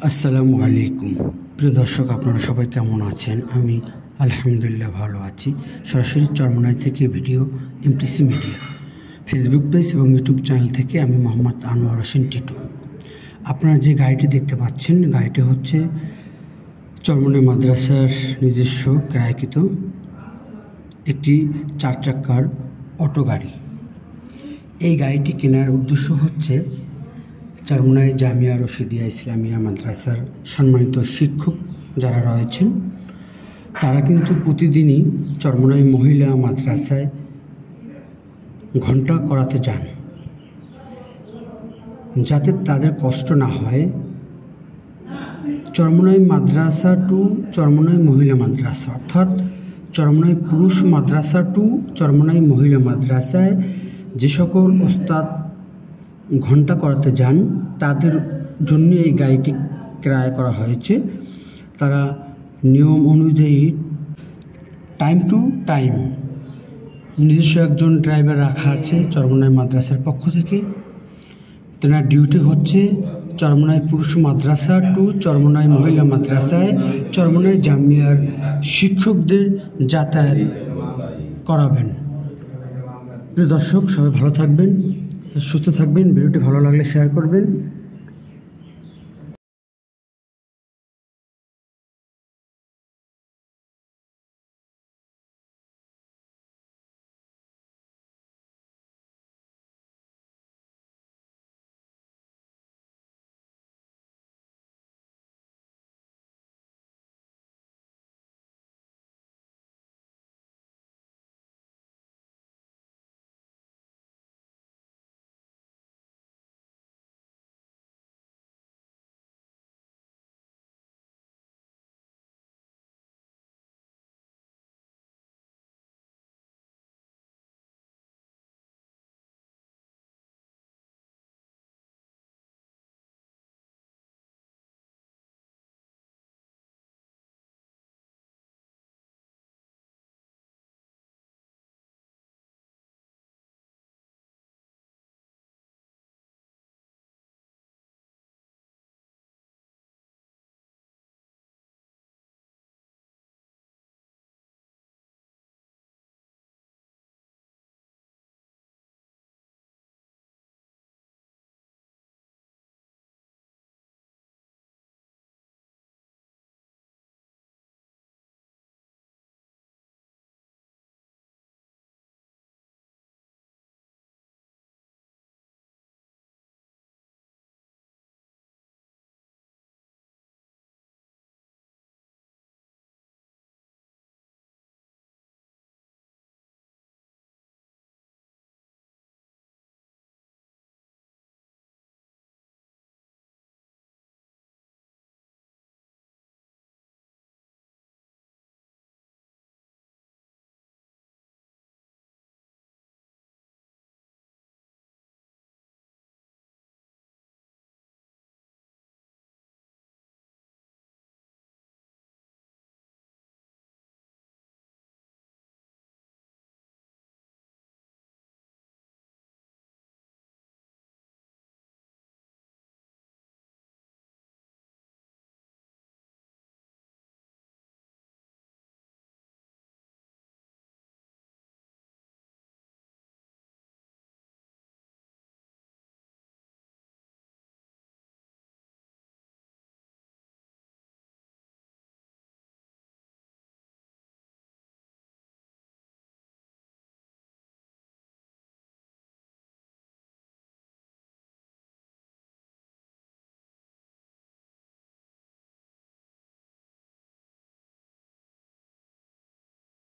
আসসালামু আলাইকুম প্রিয় দর্শক, আপনারা সবাই কেমন আছেন? আমি আলহামদুলিল্লাহ ভালো আছি। সরাসরি চরমোনাই থেকে video, MTC media Facebook page এবং ইউটিউব চ্যানেল থেকে আমি মোহাম্মদ আনোয়ার হোসেন টিটু। আপনারা যে গাড়িটি দেখতে পাচ্ছেন, গাড়িটি হচ্ছে চরমোনাই মাদ্রাসার নিজস্ব ক্রয়কৃত একটি 4 চাকার অটো গাড়ি। এই গাড়িটি কেনার উদ্দেশ্য হচ্ছে চরমোনাই জামিয়া রশিদিয়া ইসলামিয়া মাদ্রাসার সম্মানিত শিক্ষক যারা রয়েছেন, তারা কিন্তু প্রতিদিনই চরমোনাই মহিলা মাদ্রাসায় ঘন্টা করাতে যান, যাতে তাদের কষ্ট না হয়। চরমোনাই মাদ্রাসা টু চরমোনাই মহিলা মাদ্রাসা, অর্থাৎ চরমোনাই পুরুষ মাদ্রাসা টু চরমোনাই মহিলা মাদ্রাসায় যে সকল ওস্তাদ ঘন্টা করাতে যান, তাদের জন্য এই গাড়িটি ক্রয় করা হয়েছে। তারা নিয়ম অনুযায়ী টাইম টু টাইম নিজস্ব একজন ড্রাইভার রাখা আছে চরমোনাই মাদ্রাসার পক্ষ থেকে। তেনার ডিউটি হচ্ছে চরমোনাই পুরুষ মাদ্রাসা টু চরমোনাই মহিলা মাদ্রাসায় চরমোনাই জামিয়ার শিক্ষকদের যাতায়াত করাবেন। প্রিয় দর্শক, সবাই ভালো থাকবেন, সুস্থ থাকবেন। ভিডিওটি ভালো লাগলে শেয়ার করবেন।